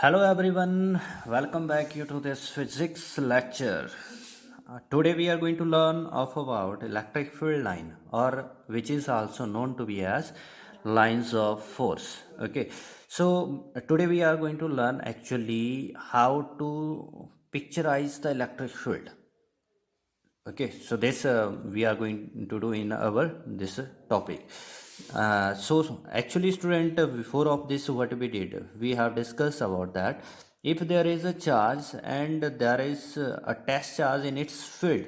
Hello everyone, welcome back you to this physics lecture. Today we are going to learn of about electric field line or which is also known to be as lines of force. Okay, so today we are going to learn actually how to picturize the electric field. Okay, so this we are going to do in our this topic. So actually student, before of this what we did, we have discussed about that if there is a charge and there is a test charge in its field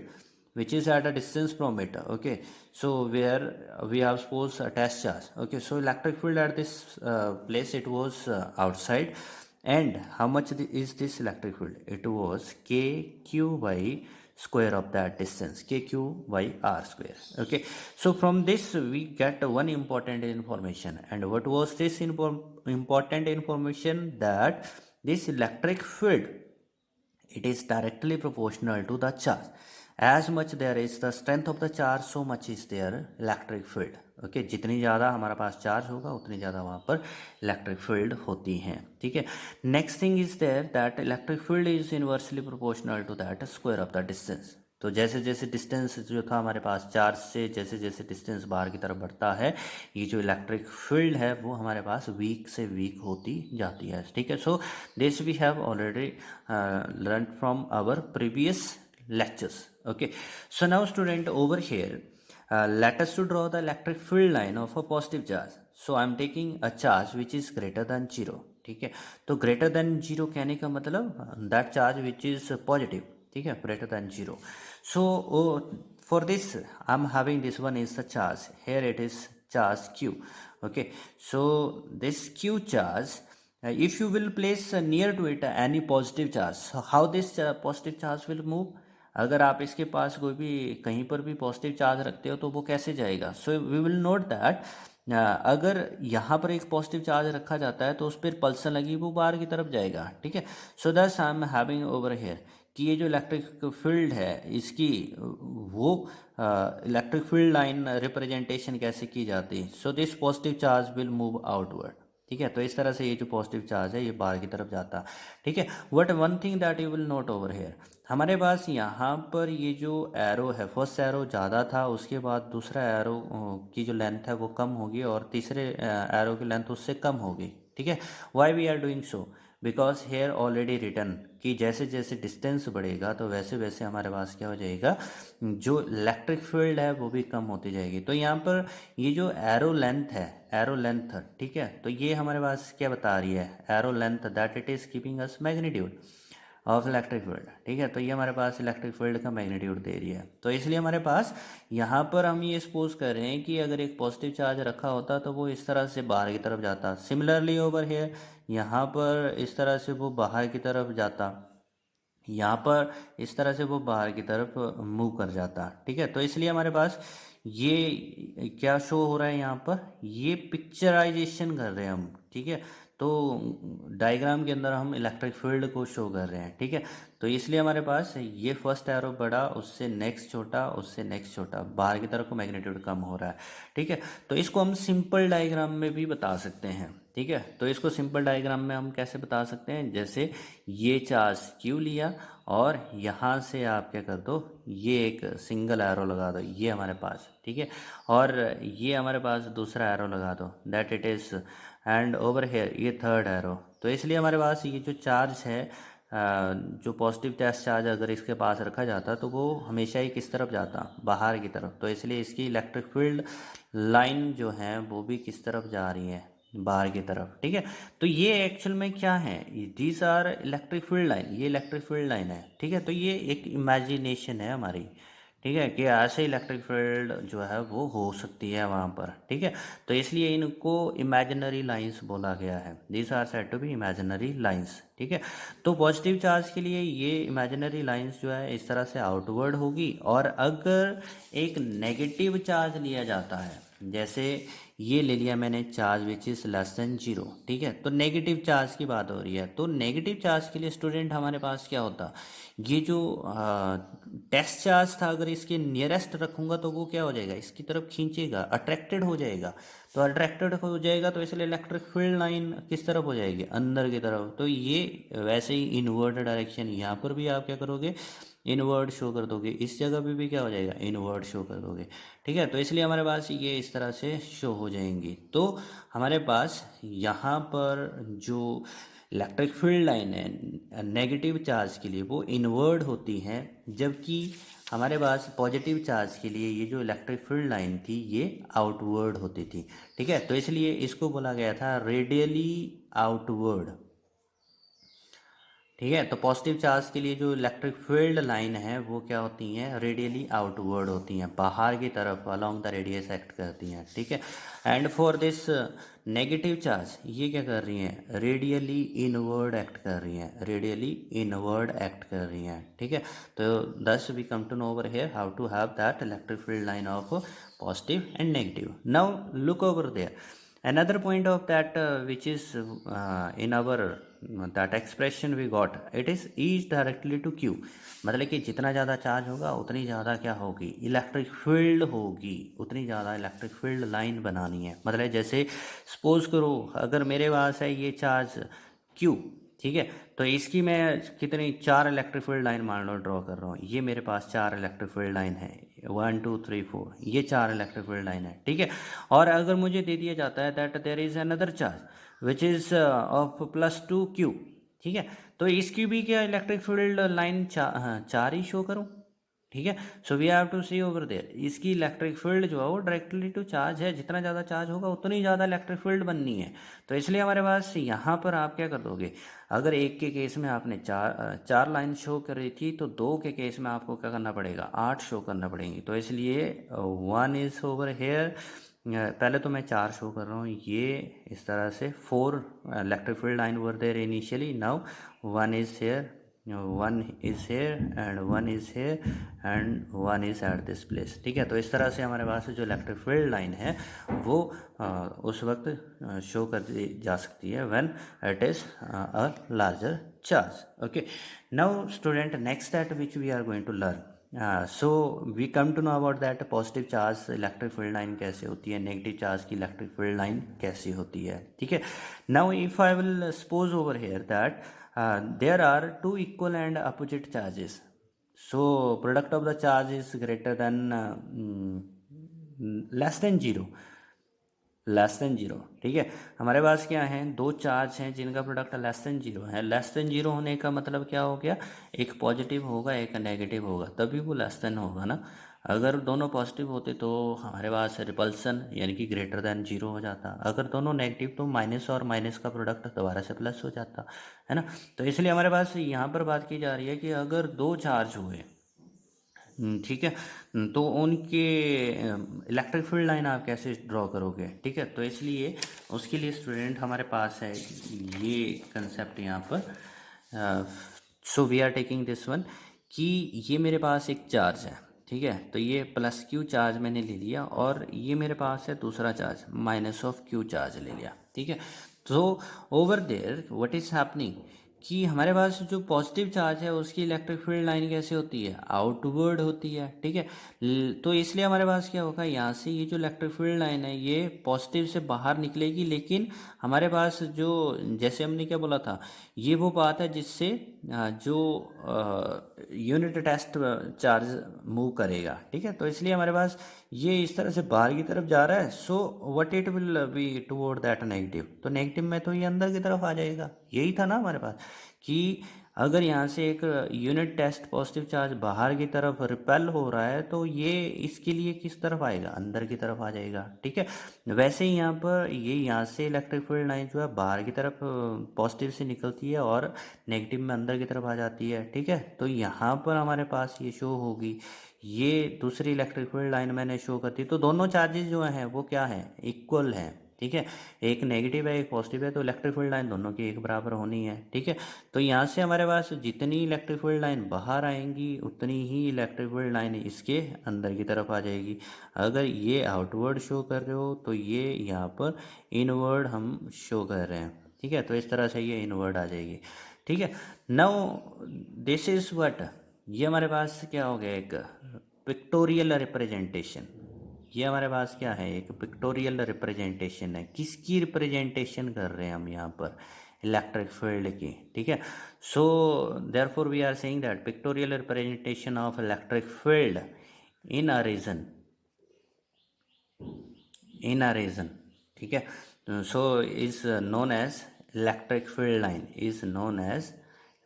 which is at a distance from it. Okay, so where we have suppose a test charge. Okay, so electric field at this place, it was outside, and how much is this electric field? It was kq by square of that distance, kq by r square. Okay, so from this we get one important information. And what was this important information? That this electric field, it is directly proportional to the charge. As much there is the strength of the charge, so much is their electric field. Okay, जितनी ज़्यादा हमारा पास charge होगा उतनी ज़्यादा वहाँ पर electric field होती हैं. ठीक है. Next thing is there that electric field is inversely proportional to that square of the distance. तो जैसे जैसे डिस्टेंस जो था हमारे पास चार्ज से, जैसे जैसे डिस्टेंस बाहर की तरफ बढ़ता है, ये जो इलेक्ट्रिक फील्ड है वो हमारे पास वीक से वीक होती जाती है. ठीक है. So this we have already learn from our previous lectures. Okay, so now student, over here let us to draw the electric field line of a positive charge. So I am taking a charge which is greater than 0. ठीक है. तो greater than 0 कहने का मतलब that charge which is positive. ठीक है, greater than 0. So for this I am having this one is the charge. Here it is charge q. Okay, so this q charge, if you will place near to it any positive charge, so how this positive charge will move? अगर आप इसके पास कोई भी कहीं पर भी positive charge रखते हो तो वो कैसे जाएगा? So we will note that अगर यहाँ पर एक पॉजिटिव चार्ज रखा जाता है तो उस पर पल्सन लगी, वो बाहर की तरफ जाएगा. ठीक है. So that's I am having over here कि ये जो इलेक्ट्रिक फील्ड है इसकी वो इलेक्ट्रिक फील्ड लाइन रिप्रेजेंटेशन कैसे की जाती है? So this positive charge will move outward. ठीक है. तो इस तरह से ये जो पॉजिटिव चार्ज है ये बाहर की तरफ जाता है. ठीक है. What one thing that you will note over here, हमारे पास यहाँ पर ये जो एरो है, फर्स्ट एरो ज़्यादा था, उसके बाद दूसरा एरो की जो लेंथ है वो कम होगी और तीसरे एरो की लेंथ उससे कम होगी. ठीक है. Why we are doing so? Because here already written कि जैसे जैसे डिस्टेंस बढ़ेगा तो वैसे वैसे हमारे पास क्या हो जाएगा, जो इलेक्ट्रिक फील्ड है वो भी कम होती जाएगी. तो यहाँ पर ये जो एरो लेंथ है, एरो लेंथ, ठीक है, तो ये हमारे पास क्या बता रही है? Arrow length that it is keeping us magnitude of electric field. ठीक है. तो ये हमारे पास इलेक्ट्रिक फील्ड का मैग्नीट्यूड दे रही है. तो इसलिए हमारे पास यहाँ पर हम ये सपोज कर रहे हैं कि अगर एक पॉजिटिव चार्ज रखा होता तो वो इस तरह से बाहर की तरफ जाता. सिमिलरली ओवर हेयर यहाँ पर इस तरह से वो बाहर की तरफ जाता, यहाँ पर इस तरह से वो बाहर की तरफ मूव कर जाता. ठीक है. तो इसलिए हमारे पास ये क्या शो हो रहा है यहाँ पर, ये पिक्चराइजेशन कर रहे हैं हम. ठीक है. तो डायग्राम के अंदर हम इलेक्ट्रिक फील्ड को शो कर रहे हैं. ठीक है. तो इसलिए हमारे पास ये फर्स्ट एरो बड़ा, उससे नेक्स्ट छोटा, उससे नेक्स्ट छोटा, बाहर की तरफ को मैग्नीट्यूड कम हो रहा है. ठीक है. तो इसको हम सिंपल डायग्राम में भी बता सकते हैं. ठीक है. तो इसको सिंपल डायग्राम में हम कैसे बता सकते हैं? जैसे ये चार्ज क्यू लिया और यहाँ से आप क्या कर दो, ये एक सिंगल एरो लगा दो ये हमारे पास. ठीक है. और ये हमारे पास दूसरा एरो लगा दो, that it is, and over here ये थर्ड एरो. तो इसलिए हमारे पास ये जो चार्ज है, जो पॉजिटिव टेस्ट चार्ज अगर इसके पास रखा जाता तो वो हमेशा ही किस तरफ जाता? बाहर की तरफ. तो इसलिए इसकी इलेक्ट्रिक फील्ड लाइन जो है वो भी किस तरफ जा रही है? बाहर की तरफ. ठीक है. तो ये एक्चुअल में क्या है? These are electric field line, ये इलेक्ट्रिक फील्ड लाइन है. ठीक है. तो ये एक इमेजिनेशन है हमारी. ठीक है, कि ऐसे इलेक्ट्रिक फील्ड जो है वो हो सकती है वहाँ पर. ठीक है. तो इसलिए इनको इमेजिनरी लाइंस बोला गया है. These are said to be imaginary lines. ठीक है. तो पॉजिटिव चार्ज के लिए ये इमेजिनरी लाइंस जो है इस तरह से आउटवर्ड होगी. और अगर एक नेगेटिव चार्ज लिया जाता है, जैसे ये ले लिया मैंने charge which is less than 0. ठीक है. तो नेगेटिव चार्ज की बात हो रही है. तो नेगेटिव चार्ज के लिए स्टूडेंट हमारे पास क्या होता, ये जो टेस्ट चार्ज था अगर इसके नियरेस्ट रखूँगा तो वो क्या हो जाएगा? इसकी तरफ खींचेगा, अट्रैक्टेड हो जाएगा. तो अट्रैक्टेड हो जाएगा, तो इसलिए इलेक्ट्रिक फील्ड लाइन किस तरफ हो जाएगी, अंदर की तरफ। तो ये वैसे ही इनवर्ड डायरेक्शन, यहाँ पर भी आप क्या करोगे, इनवर्ड शो कर दोगे, इस जगह पे भी क्या हो जाएगा, इनवर्ड शो कर दोगे। ठीक है, तो इसलिए हमारे पास ये इस तरह से शो हो जाएंगी। तो हमारे पास यहाँ पर जो इलेक्ट्रिक फील्ड लाइन है नेगेटिव चार्ज के लिए वो इनवर्ड होती हैं, जबकि हमारे पास पॉजिटिव चार्ज के लिए ये जो इलेक्ट्रिक फील्ड लाइन थी ये आउटवर्ड होती थी। ठीक है, तो इसलिए इसको बोला गया था रेडियली आउटवर्ड। ठीक है, तो पॉजिटिव चार्ज के लिए जो इलेक्ट्रिक फील्ड लाइन है वो क्या होती हैं, रेडियली आउटवर्ड होती हैं, बाहर की तरफ अलोंग द रेडियस एक्ट करती हैं। ठीक है, and for this negative charge ये क्या कर रही हैं, रेडियली इनवर्ड एक्ट कर रही हैं, रेडियली इनवर्ड एक्ट कर रही हैं। ठीक है, तो thus we come to know over here how to have that electric field line of positive and negative. Now look over there another point of that which is in our that expression we got, it is E directly to Q। मतलब कि जितना ज़्यादा charge होगा उतनी ज़्यादा क्या होगी, electric field होगी, उतनी ज़्यादा इलेक्ट्रिक फील्ड लाइन बनानी है। मतलब जैसे सपोज करो अगर मेरे पास है ये चार्ज Q, ठीक है, तो इसकी मैं कितनी, 4 इलेक्ट्रिक फील्ड लाइन मान लो ड्रॉ कर रहा हूँ। ये मेरे पास 4 इलेक्ट्रिक फील्ड लाइन है, 1 2 3 4, ये 4 इलेक्ट्रिक फील्ड लाइन है। ठीक है, और अगर मुझे दे दिया जाता है that there is another charge which is of +2Q, ठीक है, तो इसकी भी क्या इलेक्ट्रिक फील्ड लाइन 4 ही शो करूँ। ठीक है, so we have to see over there, इसकी इलेक्ट्रिक फील्ड जो है वो डायरेक्टली टू चार्ज है, जितना ज़्यादा चार्ज होगा उतनी ज़्यादा इलेक्ट्रिक फील्ड बननी है। तो इसलिए हमारे पास यहाँ पर आप क्या कर दोगे, अगर एक के केस में आपने चार लाइन शो करी थी, तो दो के केस में आपको क्या करना पड़ेगा, 8 शो करना पड़ेंगी। तो इसलिए 1 इज़ ओवर हेयर, पहले तो मैं 4 शो कर रहा हूँ, ये इस तरह से 4 electric field line were there initially, now 1 is here, 1 is here and 1 is here and 1 is at this place. ठीक है, तो इस तरह से हमारे पास जो इलेक्ट्रिक फील्ड लाइन है वो उस वक्त शो कर दी जा सकती है when it is a larger charge. Okay, now student next that which we are going to learn, so we come to know about that positive charge electric field line कैसे होती है, नेगेटिव चार्ज की electric field line कैसी होती है। ठीक है, now if I will suppose over here that there are two equal and opposite charges, so product of the charge is greater than less than 0, less than zero. ठीक है, हमारे पास क्या है, दो चार्ज हैं जिनका प्रोडक्ट लेस देन जीरो है। Less than zero होने का मतलब क्या हो गया, एक पॉजिटिव होगा एक नेगेटिव होगा, तभी वो लेस देन होगा ना। अगर दोनों पॉजिटिव होते तो हमारे पास रिपल्सन यानी कि ग्रेटर देन जीरो हो जाता, अगर दोनों नेगेटिव तो माइनस और माइनस का प्रोडक्ट दोबारा से प्लस हो जाता है ना। तो इसलिए हमारे पास यहाँ पर बात की जा रही है कि अगर दो चार्ज हुए, ठीक है, तो उनके इलेक्ट्रिक फील्ड लाइन आप कैसे ड्रॉ करोगे। ठीक है, तो इसलिए उसके लिए स्टूडेंट हमारे पास है ये कंसेप्ट यहाँ पर। So we are taking this one कि ये मेरे पास एक चार्ज है, ठीक है, तो ये +Q चार्ज मैंने ले लिया, और ये मेरे पास है दूसरा चार्ज -Q चार्ज ले लिया। ठीक है, तो over there what is happening कि हमारे पास जो पॉजिटिव चार्ज है उसकी इलेक्ट्रिक फील्ड लाइन कैसे होती है, आउटवर्ड होती है। ठीक है, तो इसलिए हमारे पास क्या होगा, यहाँ से ये जो इलेक्ट्रिक फील्ड लाइन है ये पॉजिटिव से बाहर निकलेगी, लेकिन हमारे पास जो, जैसे हमने क्या बोला था, ये वो बात है जिससे जो यूनिट टेस्ट चार्ज मूव करेगा। ठीक है, तो इसलिए हमारे पास ये इस तरह से बाहर की तरफ जा रहा है, so what it will be toward that negative, तो नेगेटिव में तो ये अंदर की तरफ आ जाएगा। यही था ना हमारे पास कि अगर यहाँ से एक यूनिट टेस्ट पॉजिटिव चार्ज बाहर की तरफ रिपेल हो रहा है तो ये इसके लिए किस तरफ आएगा, अंदर की तरफ आ जाएगा। ठीक है, वैसे ही यहाँ पर ये यहाँ से इलेक्ट्रिक फील्ड लाइन जो है बाहर की तरफ पॉजिटिव से निकलती है और नेगेटिव में अंदर की तरफ आ जाती है। ठीक है, तो यहाँ पर हमारे पास ये शो होगी, ये दूसरी इलेक्ट्रिक फील्ड लाइन मैंने शो कर दी, तो दोनों चार्जेस जो हैं वो क्या हैं, इक्वल हैं। ठीक है, एक नेगेटिव है एक पॉजिटिव है, तो इलेक्ट्रिक फील्ड लाइन दोनों की एक बराबर होनी है। ठीक है, तो यहाँ से हमारे पास जितनी इलेक्ट्रिक फील्ड लाइन बाहर आएंगी उतनी ही इलेक्ट्रिक फील्ड लाइन इसके अंदर की तरफ आ जाएगी। अगर ये आउटवर्ड शो कर रहे हो तो ये यहाँ पर इनवर्ड हम शो कर रहे हैं। ठीक है, तो इस तरह से ये इनवर्ड आ जाएगी। ठीक है, नाउ दिस इज व्हाट, ये हमारे पास क्या हो गया, एक पिक्टोरियल रिप्रेजेंटेशन, ये हमारे पास क्या है, एक पिक्टोरियल रिप्रेजेंटेशन है। किसकी रिप्रेजेंटेशन कर रहे हैं हम यहाँ पर, इलेक्ट्रिक फील्ड की, ठीक है। So therefore we are saying that pictorial representation of electric field in a region, in a region, ठीक है। So is known as electric field line, is known as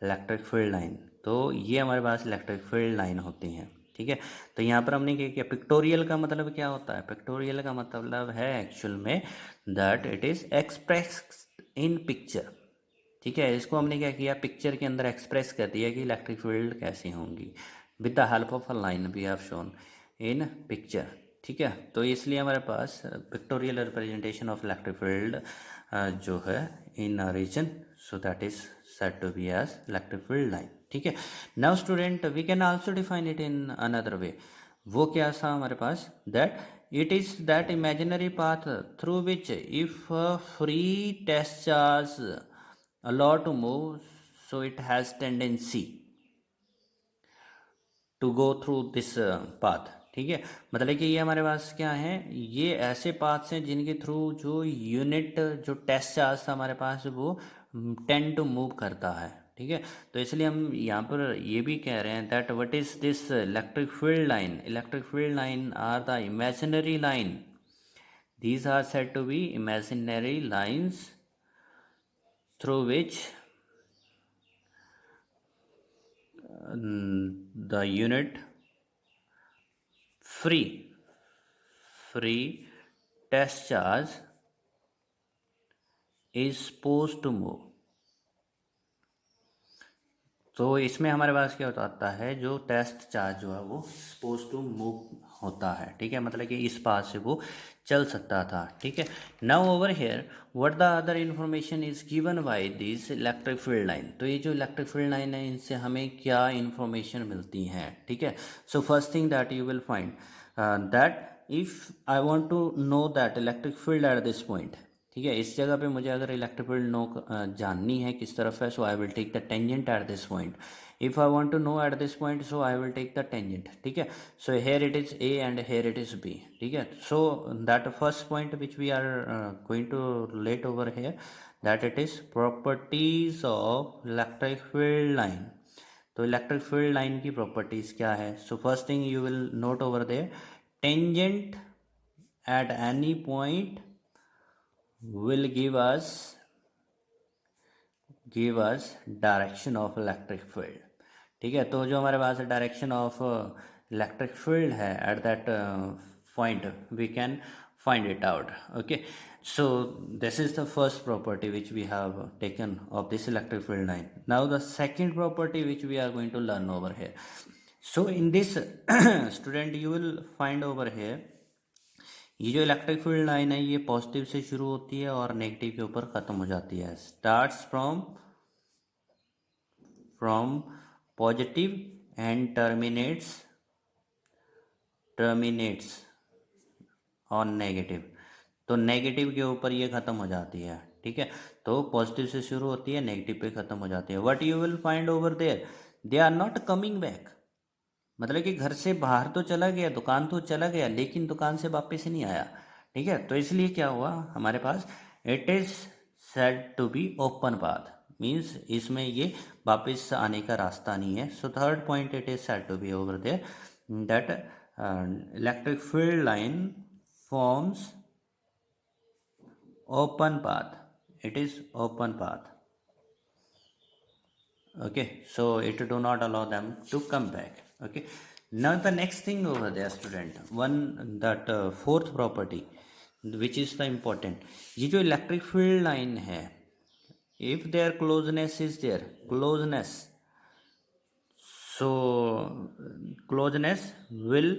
electric field line. तो ये हमारे पास electric field line होती हैं, ठीक है। तो यहाँ पर हमने क्या किया, पिक्टोरियल का मतलब क्या होता है, पिक्टोरियल का मतलब है एक्चुअल में that it is express in picture, ठीक है। इसको हमने क्या किया, पिक्चर के अंदर एक्सप्रेस कर दिया कि इलेक्ट्रिक फील्ड कैसी होंगी, with the help of a line we have shown in picture, ठीक है। तो इसलिए हमारे पास pictorial representation of electric field जो है in region, so that is said to be as electric field line, ठीक है। Now student we can also define it in another way. वो क्या था हमारे पास, that it is that imaginary path through which if a free test charge allowed to move, so it has tendency to go through this path, ठीक है। मतलब कि ये हमारे पास क्या है, ये ऐसे पाथ्स हैं जिनके थ्रू जो यूनिट जो टेस्ट चार्ज था हमारे पास वो टेंड टू मूव करता है, ठीक है। तो इसलिए हम यहाँ पर ये भी कह रहे हैं that what is this electric field line, electric field line are the imaginary line, these are said to be imaginary lines through which the unit free test charge is supposed to move। तो इसमें हमारे पास क्या होता है, जो test charge जो है वो सपोज टू मूव होता है, ठीक है। मतलब कि इस पाथ से वो चल सकता था, ठीक है। Now over here what the other information is given by this electric field line. तो ये जो इलेक्ट्रिक फील्ड लाइन है इनसे हमें क्या इन्फॉर्मेशन मिलती है, ठीक है। So first thing that you will find that if I want to know that electric field at this point, ठीक है, इस जगह पे मुझे अगर इलेक्ट्रिक फील्ड नो जाननी है किस तरफ है, so I will take the tangent at this point. If I want to know at this point, so I will take the tangent, ठीक है। So here it is A and here it is B, ठीक है। So that first point which we are going to relate over here, that it is properties of electric field line. तो electric field line की properties क्या है, so first thing you will note over there, tangent at any point will give us direction of electric field, ठीक है। तो जो हमारे पास डायरेक्शन ऑफ इलेक्ट्रिक फील्ड है at that point we can find it out, okay. So this is the first property which we have taken of this electric field line. Now the second property which we are going to learn over here. So in this student you will find over here, ये जो electric field line है ये positive से शुरू होती है और negative के ऊपर ख़त्म हो जाती है। Starts from positive and terminates on negative. तो नेगेटिव के ऊपर ये ख़त्म हो जाती है, ठीक है। तो पॉजिटिव से शुरू होती है, नेगेटिव पे ख़त्म हो जाती है। What you will find over there, they are not coming back. मतलब कि घर से बाहर तो चला गया, दुकान तो चला गया, लेकिन दुकान से वापस ही नहीं आया, ठीक है। तो इसलिए क्या हुआ हमारे पास, it is said to be open path, means इसमें ये वापस आने का रास्ता नहीं है। So third point it is said to be over there that electric field line forms open path, it is open path, okay. So it do not allow them to come back, okay. Now the next thing over there student, one that fourth property which is the important, ये जो electric field line है, if their closeness is there, closeness, so closeness will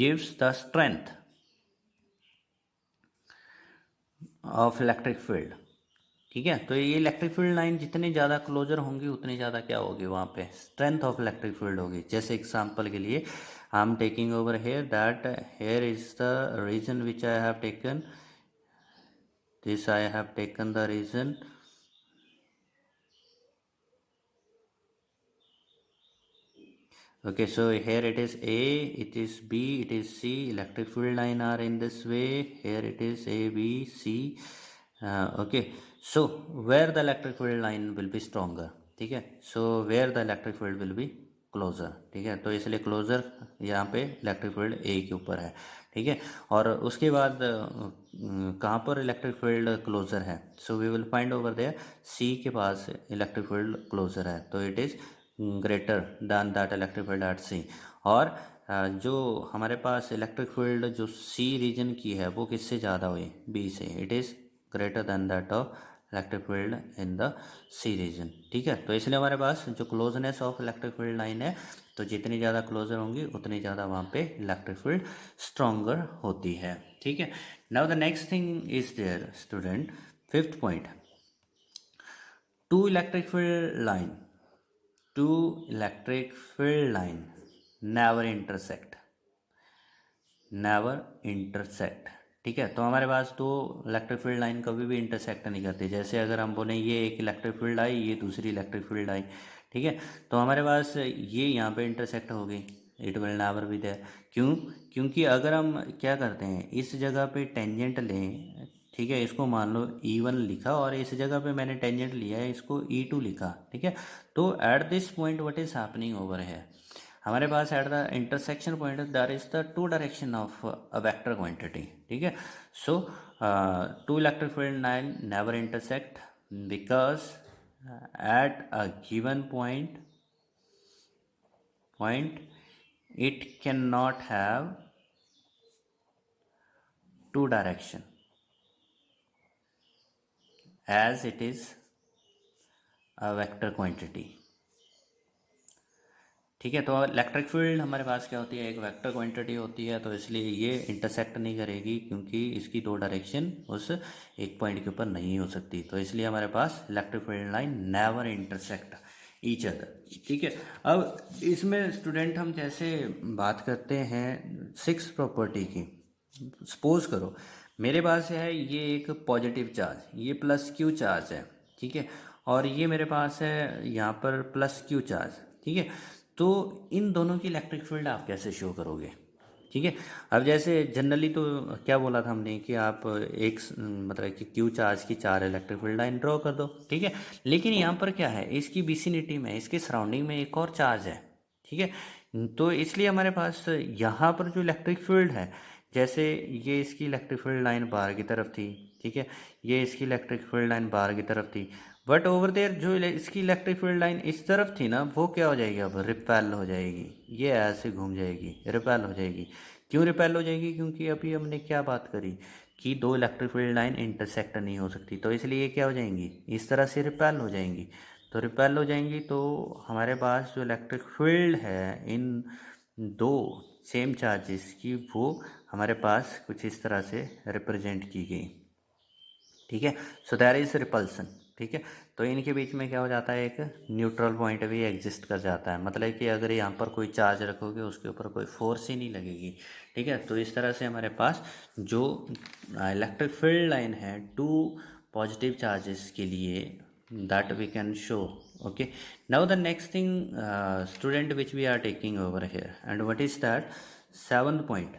gives the strength of electric field, ठीक है। तो ये electric field line जितनी ज़्यादा closure होंगी उतनी ज़्यादा क्या होगी, वहाँ पे स्ट्रेंथ ऑफ इलेक्ट्रिक फील्ड होगी। जैसे एग्जांपल के लिए I am taking over here that here is the region which I have taken this, I have taken the region Okay, so here it is A, it is B, it is C. Electric field line are in this way. Here it is A, B, C. Okay, so where the electric field line will be stronger, ठीक है, so where the electric field will be closer, ठीक है, तो इसलिए closer यहाँ पे electric field A के ऊपर है, ठीक है। और उसके बाद कहाँ पर इलेक्ट्रिक फील्ड क्लोजर है, so we will find over there C के पास इलेक्ट्रिक फील्ड क्लोजर है, तो it is greater than that electric field at C. और जो हमारे पास इलेक्ट्रिक फील्ड जो सी रीजन की है वो किससे ज़्यादा हुई, बी से, it is greater than that of electric field in the C region, ठीक है। तो इसलिए हमारे पास जो closeness of electric field line है, तो जितनी ज़्यादा क्लोजर होंगी उतनी ज़्यादा वहाँ पे इलेक्ट्रिक फील्ड स्ट्रोंगर होती है, ठीक है। Now the next thing is there student, fifth point, two electric field line, two electric field line never intersect, never intersect, ठीक है। तो हमारे पास दो इलेक्ट्रिक फील्ड लाइन कभी भी इंटरसेक्ट नहीं करती। जैसे अगर हम बोलें ये एक इलेक्ट्रिक फील्ड आई, ये दूसरी इलेक्ट्रिक फील्ड आई, ठीक है, तो हमारे पास ये यहाँ पे इंटरसेक्ट होगी, it will never be there. क्यों? क्योंकि अगर हम क्या करते हैं, इस जगह पे टेंजेंट लें, ठीक है, इसको मान लो E1 लिखा और इस जगह पे मैंने टेंजेंट लिया है, इसको E2 लिखा, ठीक है, तो at this point what is happening over है, हमारे पास at the intersection point that is the two direction of a vector quantity, ठीक है। So two electric field line never intersect because at a given point it cannot have two direction as it is a vector quantity, ठीक है। तो electric field हमारे पास क्या होती है, एक वेक्टर क्वांटिटी होती है, तो इसलिए ये इंटरसेक्ट नहीं करेगी क्योंकि इसकी दो डायरेक्शन उस एक पॉइंट के ऊपर नहीं हो सकती, तो इसलिए हमारे पास electric field line never intersect each other, ठीक है। अब इसमें स्टूडेंट हम जैसे बात करते हैं सिक्स प्रॉपर्टी की, सपोज करो मेरे पास है ये एक पॉजिटिव चार्ज, ये प्लस क्यू चार्ज है, ठीक है, और ये मेरे पास है यहाँ पर प्लस क्यू चार्ज, ठीक है। तो इन दोनों की इलेक्ट्रिक फील्ड आप कैसे शो करोगे, ठीक है। अब जैसे जनरली तो क्या बोला था हमने कि आप एक मतलब कि क्यू चार्ज की चार इलेक्ट्रिक फील्ड लाइन ड्रॉ कर दो, ठीक है, लेकिन यहाँ पर क्या है, इसकी विसिनिटी में, इसके सराउंडिंग में एक और चार्ज है, ठीक है, तो इसलिए हमारे पास यहाँ पर जो इलेक्ट्रिक फील्ड है, जैसे ये इसकी इलेक्ट्रिक फील्ड लाइन बाहर की तरफ थी, ठीक है, ये इसकी इलेक्ट्रिक फील्ड लाइन बाहर की तरफ थी, बट ओवर देयर जो इसकी इलेक्ट्रिक फील्ड लाइन इस तरफ थी ना, वो क्या हो जाएगी, अब रिपेल हो जाएगी, ये ऐसे घूम जाएगी, रिपेल हो जाएगी। क्यों रिपेल हो जाएगी? क्योंकि अभी हमने क्या बात करी कि दो इलेक्ट्रिक फील्ड लाइन इंटरसेक्ट नहीं हो सकती, तो इसलिए ये क्या हो जाएंगी, इस तरह से रिपेल हो जाएंगी। तो रिपेल हो जाएंगी तो हमारे पास जो इलेक्ट्रिक फील्ड है इन दो सेम चार्जेस की, वो हमारे पास कुछ इस तरह से रिप्रेजेंट की गई, ठीक है। सो दैर इज रिपल्सन, ठीक है। तो इनके बीच में क्या हो जाता है, एक न्यूट्रल पॉइंट भी एग्जिस्ट कर जाता है, मतलब कि अगर यहाँ पर कोई चार्ज रखोगे उसके ऊपर कोई फोर्स ही नहीं लगेगी, ठीक है। तो इस तरह से हमारे पास जो इलेक्ट्रिक फील्ड लाइन है टू पॉजिटिव चार्जेस के लिए, that we can show, okay. Now the next thing student which we are taking over here, and what is that, seventh point,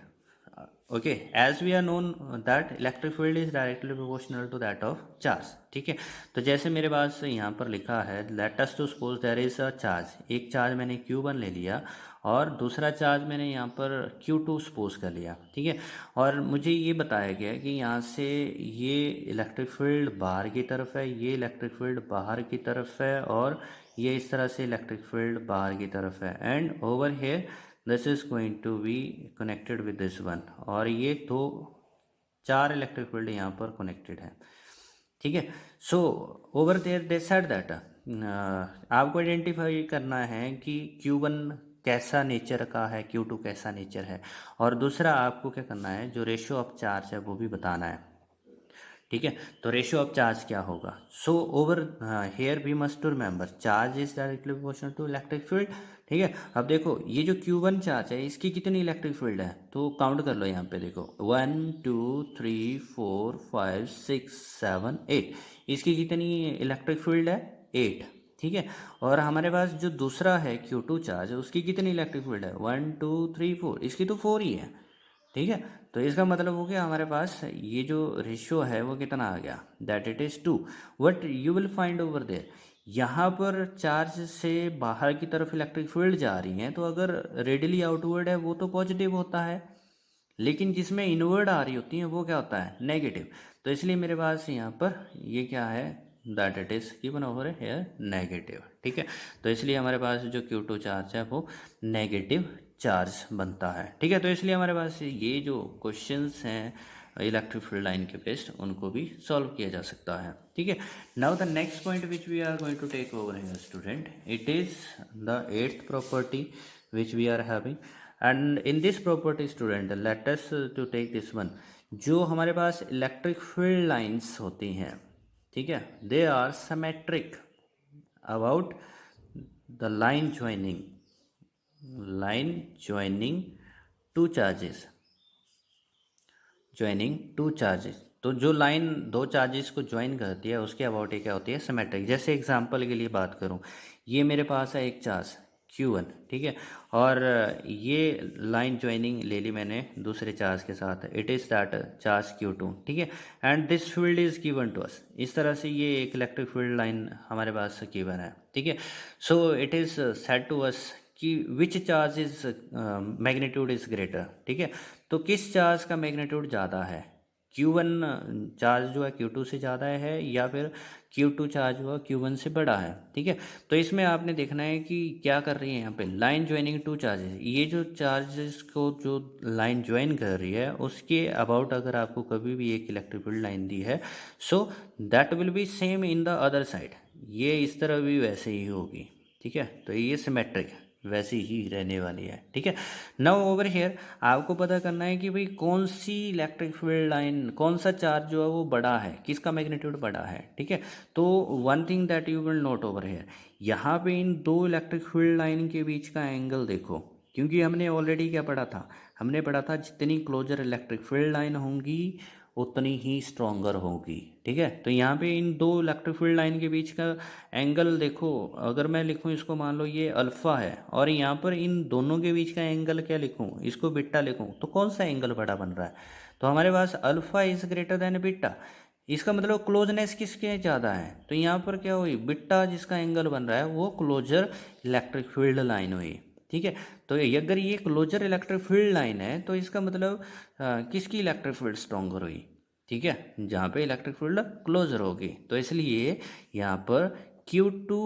okay, as we are known that electric field is directly proportional to that of charge, ठीक है। तो जैसे मेरे पास यहाँ पर लिखा है, let us to suppose there is a charge, एक चार्ज मैंने Q1 ले लिया और दूसरा चार्ज मैंने यहाँ पर Q2 सपोज कर लिया, ठीक है, और मुझे ये बताया गया कि यहाँ से ये इलेक्ट्रिक फील्ड बाहर की तरफ है, ये इलेक्ट्रिक फील्ड बाहर की तरफ है, और ये इस तरह से इलेक्ट्रिक फील्ड बाहर की तरफ है, and over here this is going to be connected with this one, और ये तो चार इलेक्ट्रिक फील्ड यहाँ पर कनेक्टेड है, ठीक है। So over there they said that आपको आइडेंटिफाई करना है कि Q1 कैसा नेचर का है, Q2 कैसा नेचर है, और दूसरा आपको क्या करना है, जो रेशियो ऑफ चार्ज है वो भी बताना है, ठीक है। तो रेशियो ऑफ चार्ज क्या होगा, so over here we must to remember charge is directly proportional to electric field, ठीक है। अब देखो ये जो Q1 चार्ज है इसकी कितनी इलेक्ट्रिक फील्ड है, तो काउंट कर लो यहाँ पे, देखो 1 2 3 4 5 6 7 8, इसकी कितनी इलेक्ट्रिक फील्ड है, 8, ठीक है। और हमारे पास जो दूसरा है Q2 चार्ज, उसकी कितनी इलेक्ट्रिक फील्ड है, 1 2 3 4, इसकी तो 4 ही है। ठीक है, तो इसका मतलब हो गया हमारे पास ये जो रेशियो है वो कितना आ गया, that it is 2। What you will find over there, यहाँ पर चार्ज से बाहर की तरफ इलेक्ट्रिक फील्ड जा रही है, तो अगर रेडियली आउटवर्ड है वो तो पॉजिटिव होता है, लेकिन जिसमें इनवर्ड आ रही होती है वो क्या होता है, नेगेटिव। तो इसलिए मेरे पास यहाँ पर ये क्या है, that it is given over here negative. ठीक है, तो इसलिए हमारे पास जो Q2 चार्ज है वो नेगेटिव चार्ज बनता है। ठीक है, तो इसलिए हमारे पास ये जो क्वेश्चंस हैं इलेक्ट्रिक फील्ड लाइन के बेस्ड, उनको भी सॉल्व किया जा सकता है। ठीक है, now the next point which we are going to take over here student, it is the 8th property which we are having. And in this property student, let us to take this one. जो हमारे पास electric field lines होती हैं, ठीक है, they are symmetric about the line joining two charges. तो जो line दो चार्जेस को ज्वाइन करती है उसके अबाउट ये क्या होती है, सिमेट्रिक। जैसे एग्जांपल के लिए बात करूं, ये मेरे पास है एक चार्ज Q1, ठीक है, और ये लाइन ज्वाइनिंग ले ली मैंने दूसरे चार्ज के साथ, it is that charge Q2, ठीक है, and this field is given to us. इस तरह से ये एक इलेक्ट्रिक फील्ड लाइन हमारे पास गिवन है। ठीक है, so it is said to us कि which charge is magnitude is greater. ठीक है, तो किस चार्ज का मैग्नीट्यूड ज़्यादा है, Q1 चार्ज जो है Q2 से ज़्यादा है, या फिर Q2 चार्ज हुआ Q1 से बड़ा है। ठीक है, तो इसमें आपने देखना है कि क्या कर रही है यहाँ पे, लाइन ज्वाइनिंग टू चार्जेस। ये जो चार्जेस को जो लाइन ज्वाइन कर रही है उसके अबाउट अगर आपको कभी भी एक इलेक्ट्रिक फील्ड लाइन दी है, so that will B same in the other side, ये इस तरह भी वैसे ही होगी। ठीक है, तो ये सिमेट्रिक है, वैसी ही रहने वाली है। ठीक है, नाउ ओवर हियर आपको पता करना है कि भाई कौन सी इलेक्ट्रिक फील्ड लाइन, कौन सा चार्ज जो है वो बड़ा है, किसका मैग्नीट्यूड बड़ा है। ठीक है, तो one thing that you will note over here, यहाँ पे इन दो इलेक्ट्रिक फील्ड लाइन के बीच का एंगल देखो, क्योंकि हमने ऑलरेडी क्या पढ़ा था, हमने पढ़ा था जितनी क्लोजर इलेक्ट्रिक फील्ड लाइन होंगी उतनी ही स्ट्रॉन्गर होगी। ठीक है, तो यहाँ पे इन दो इलेक्ट्रिक फील्ड लाइन के बीच का एंगल देखो, अगर मैं लिखूँ इसको, मान लो ये अल्फ़ा है, और यहाँ पर इन दोनों के बीच का एंगल क्या लिखूँ, इसको बीटा लिखूँ, तो कौन सा एंगल बड़ा बन रहा है, तो हमारे पास alpha is greater than beta. इसका मतलब क्लोजनेस किसके ज़्यादा है, तो यहाँ पर क्या हुई, बीटा जिसका एंगल बन रहा है वो क्लोजर इलेक्ट्रिक फील्ड लाइन हुई। ठीक है, तो अगर ये क्लोजर इलेक्ट्रिक फील्ड लाइन है तो इसका मतलब किसकी इलेक्ट्रिक फील्ड स्ट्रॉन्गर हुई। ठीक है, जहाँ पे इलेक्ट्रिक फील्ड क्लोजर होगी, तो इसलिए यहाँ पर Q2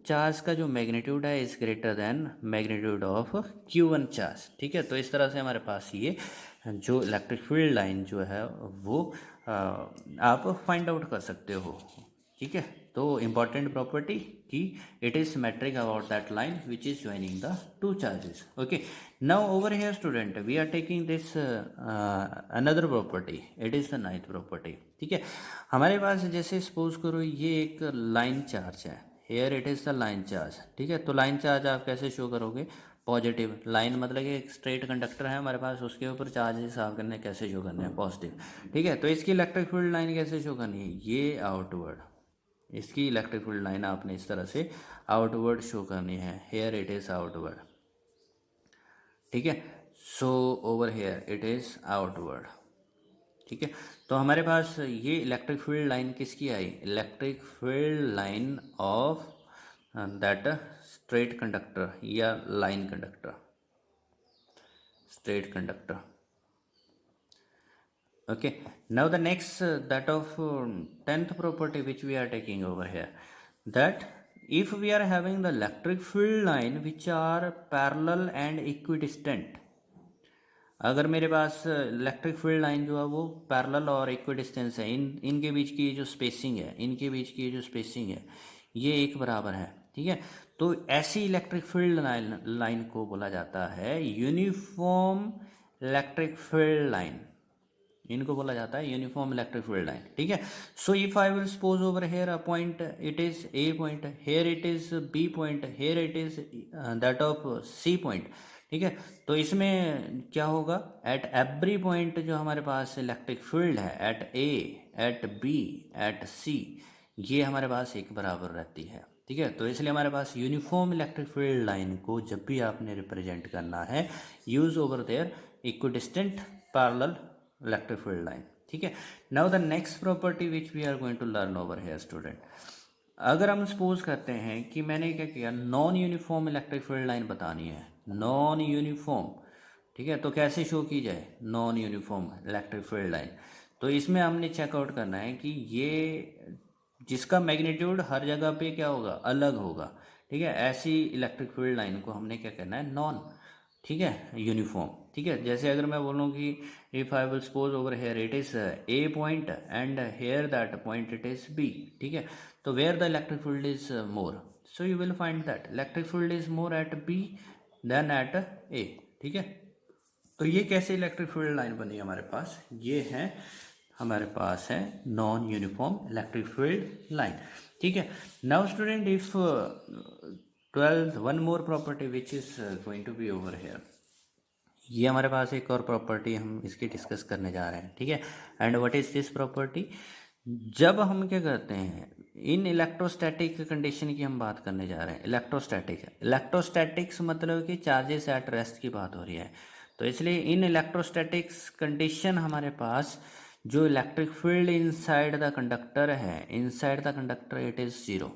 चार्ज का जो मैग्नीट्यूड है is greater than magnitude of Q1 charge. ठीक है, तो इस तरह से हमारे पास ये जो इलेक्ट्रिक फील्ड लाइन जो है वो आप फाइंड आउट कर सकते हो। ठीक है, तो इम्पॉर्टेंट प्रॉपर्टी कि it is symmetric about that line which is joining the two charges. Okay, now over here student we are taking this another property, it is the 9th property. ठीक है, हमारे पास जैसे सपोज करो ये एक line charge है, here it is the line charge. ठीक है, तो लाइन चार्ज आप कैसे शो करोगे, पॉजिटिव लाइन, मतलब कि एक स्ट्रेट कंडक्टर है हमारे पास, उसके ऊपर चार्जेस आप करने कैसे शो करने हैं, पॉजिटिव। ठीक है, तो इसकी इलेक्ट्रिक फील्ड लाइन कैसे शो करनी है, ये आउटवर्ड, इसकी इलेक्ट्रिक फील्ड लाइन आपने इस तरह से आउटवर्ड शो करनी है, हेयर इट इज आउटवर्ड। ठीक है, so over here it is outward. ठीक है, तो हमारे पास ये इलेक्ट्रिक फील्ड लाइन किसकी आई, electric field line of that straight conductor या line conductor, straight conductor. Okay, now the next that of 10th property which we are taking over here, that if we are having the electric field line which are parallel and equidistant, अगर मेरे पास electric field line जो है वो parallel और equidistance है, इनके बीच की जो स्पेसिंग है, इनके बीच की जो स्पेसिंग है ये एक बराबर है। ठीक है, तो ऐसी इलेक्ट्रिक फील्ड लाइन को बोला जाता है यूनिफॉर्म इलेक्ट्रिक फील्ड लाइन, इनको बोला जाता है यूनिफॉर्म इलेक्ट्रिक फील्ड लाइन। ठीक है, so if I will suppose over here a point, it is A point, here it is B point, here it is that of C point. ठीक है, तो इसमें क्या होगा, एट एवरी पॉइंट जो हमारे पास इलेक्ट्रिक फील्ड है, एट ए, एट बी, एट सी, ये हमारे पास एक बराबर रहती है। ठीक है। तो इसलिए हमारे पास यूनिफॉर्म इलेक्ट्रिक फील्ड लाइन को जब भी आपने रिप्रेजेंट करना है, use over there equidistant parallel electric field line. ठीक है। Now the next property which we are going to learn over here student, अगर हम सपोज करते हैं कि मैंने क्या किया, non uniform electric field line बतानी है, नॉन यूनिफॉर्म। ठीक है। तो कैसे शो की जाए non uniform electric field line? तो इसमें हमने चेकआउट करना है कि ये जिसका मैग्नीट्यूड हर जगह पे क्या होगा, अलग होगा। ठीक है। ऐसी इलेक्ट्रिक फील्ड लाइन को हमने क्या करना है, नॉन, ठीक है, यूनिफॉर्म। ठीक है। जैसे अगर मैं बोलूँ कि if I will suppose over here it is A point and here that point it is B. ठीक है। तो where the electric field is more, so you will find that electric field is more at B than at A. ठीक है। तो ये कैसे electric field line बनी हमारे पास, ये है हमारे पास है non uniform electric field line. ठीक है। Now student if 12th one more property which is going to be over here, ये हमारे पास एक और प्रॉपर्टी हम इसकी डिस्कस करने जा रहे हैं। ठीक है। And what is this property, जब हम क्या करते हैं इन इलेक्ट्रोस्टैटिक कंडीशन की हम बात करने जा रहे हैं, इलेक्ट्रोस्टैटिक्स मतलब कि चार्जेस एट रेस्ट की बात हो रही है। तो इसलिए इन इलेक्ट्रोस्टैटिक्स कंडीशन हमारे पास जो electric field inside the conductor है, inside the conductor it is zero.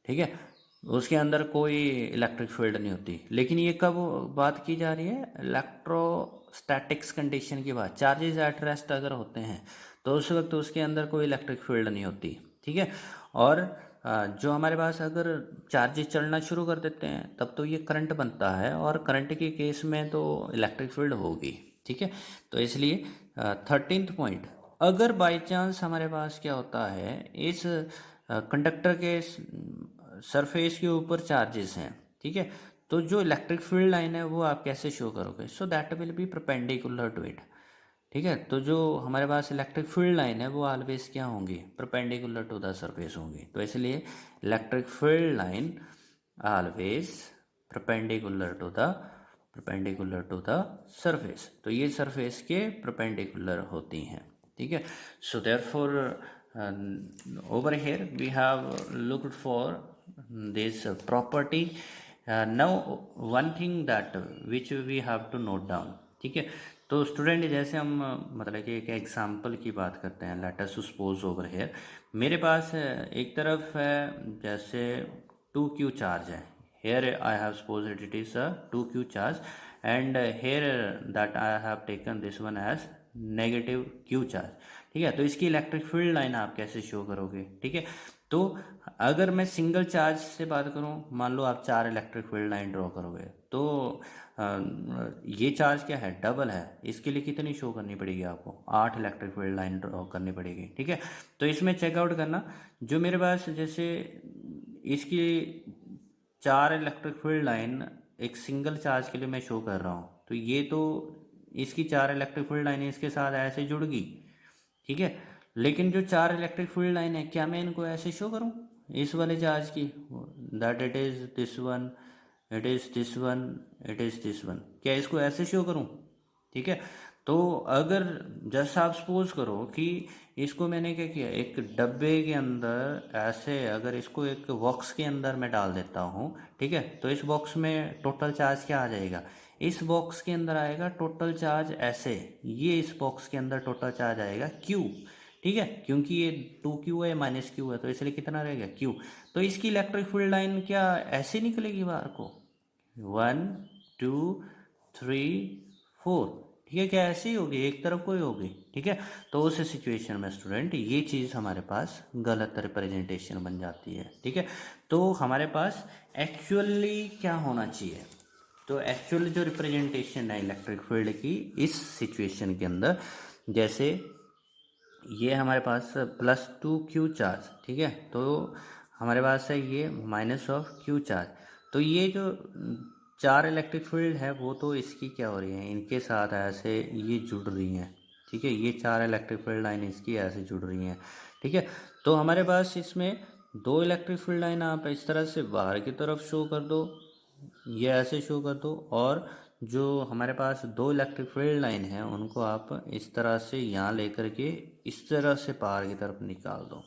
ठीक है। उसके अंदर कोई इलेक्ट्रिक फील्ड नहीं होती। लेकिन ये कब बात की जा रही है, इलेक्ट्रोस्टैटिक्स कंडीशन की बात, चार्जेस एट रेस्ट अगर होते हैं तो उस वक्त उसके अंदर कोई इलेक्ट्रिक फील्ड नहीं होती। ठीक है। और जो हमारे पास अगर चार्जेस चलना शुरू कर देते हैं तब तो ये करंट बनता है, और करंट के केस में तो इलेक्ट्रिक फील्ड होगी। ठीक है। तो इसलिए 13th पॉइंट, अगर बाई चांस हमारे पास क्या होता है, इस कंडक्टर के सरफेस के ऊपर चार्जेस हैं, ठीक है, तो जो इलेक्ट्रिक फील्ड लाइन है वो आप कैसे शो करोगे, so that will be perpendicular to it. ठीक है। तो जो हमारे पास इलेक्ट्रिक फील्ड लाइन है वो ऑलवेज क्या होंगी, परपेंडिकुलर टू द सरफेस होंगी। तो इसलिए electric field line always perpendicular to the surface. तो ये सरफेस के परपेंडिकुलर होती हैं। ठीक है। So therefore over here we have looked for this property. Now one thing that which we have to note down। ठीक है। तो स्टूडेंट जैसे हम मतलब कि एक एग्जांपल की बात करते हैं, let us suppose over here मेरे पास एक तरफ है जैसे 2q चार्ज है, here I have suppose it is a 2q charge and here that I have taken this one as negative q charge. ठीक है। तो इसकी इलेक्ट्रिक फील्ड लाइन आप कैसे शो करोगे? ठीक है। तो अगर मैं सिंगल चार्ज से बात करूं, मान लो आप 4 इलेक्ट्रिक फील्ड लाइन ड्रॉ करोगे, तो ये चार्ज क्या है, डबल है, इसके लिए कितनी शो करनी पड़ेगी आपको, 8 इलेक्ट्रिक फील्ड लाइन ड्रॉ करनी पड़ेगी। ठीक है। तो इसमें चेकआउट करना, जो मेरे पास जैसे इसकी 4 इलेक्ट्रिक फील्ड लाइन एक सिंगल चार्ज के लिए मैं शो कर रहा हूँ, तो ये तो इसकी 4 इलेक्ट्रिक फील्ड लाइन इसके साथ ऐसे जुड़ गई। ठीक है। लेकिन जो 4 इलेक्ट्रिक फील्ड लाइन है, क्या मैं इनको ऐसे शो करूं इस वाले चार्ज की, that it is this one, it is this one, it is this one, क्या इसको ऐसे शो करूं? ठीक है। तो अगर जैसा आप सपोज करो कि इसको मैंने क्या किया, एक डब्बे के अंदर ऐसे अगर इसको एक बॉक्स के अंदर मैं डाल देता हूँ, ठीक है, तो इस बॉक्स में टोटल चार्ज क्या आ जाएगा, इस बॉक्स के अंदर आएगा टोटल चार्ज ऐसे, ये इस बॉक्स के अंदर टोटल चार्ज आएगा Q। ठीक है। क्योंकि ये 2Q है माइनस Q है, तो इसलिए कितना रहेगा Q। तो इसकी इलेक्ट्रिक फील्ड लाइन क्या ऐसे निकलेगी बाहर को, 1 2 3 4। ठीक है। क्या ऐसी होगी, एक तरफ कोई होगी। ठीक है। तो उस सिचुएशन में स्टूडेंट ये चीज़ हमारे पास गलत रिप्रेजेंटेशन बन जाती है। ठीक है। तो हमारे पास एक्चुअली क्या होना चाहिए, तो एक्चुअली जो रिप्रेजेंटेशन है इलेक्ट्रिक फील्ड की इस सिचुएशन के अंदर, जैसे ये हमारे पास +2q चार्ज, ठीक है, तो हमारे पास है ये -q चार्ज। तो ये जो 4 इलेक्ट्रिक फील्ड है वो तो इसकी क्या हो रही है, इनके साथ ऐसे ये जुड़ रही हैं। ठीक है। ये 4 इलेक्ट्रिक फील्ड लाइन इसकी ऐसे जुड़ रही हैं। ठीक है। तो हमारे पास इसमें 2 इलेक्ट्रिक फील्ड लाइन आप इस तरह से बाहर की तरफ शो कर दो, ये ऐसे शो कर दो, और जो हमारे पास 2 इलेक्ट्रिक फील्ड लाइन है उनको आप इस तरह से यहाँ लेकर के इस तरह से बाहर की तरफ निकाल दो।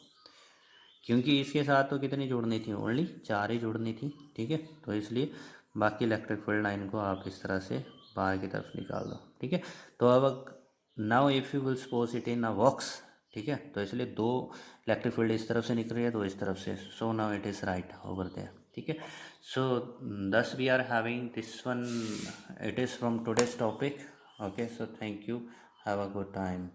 क्योंकि इसके साथ तो कितनी जोड़नी थी, ओनली 4 ही जोड़नी थी, ठीक है। तो इसलिए बाकी इलेक्ट्रिक फील्ड लाइन को आप इस तरह से बाहर की तरफ निकाल दो, ठीक है। तो अब now if you will suppose it in a box, ठीक है, तो इसलिए 2 इलेक्ट्रिक फील्ड इस तरफ से निकल रही है, 2 इस तरफ से, so now it is right over there, ठीक है। So thus we are having this one, it is from today's topic, okay. So thank you, have a good time.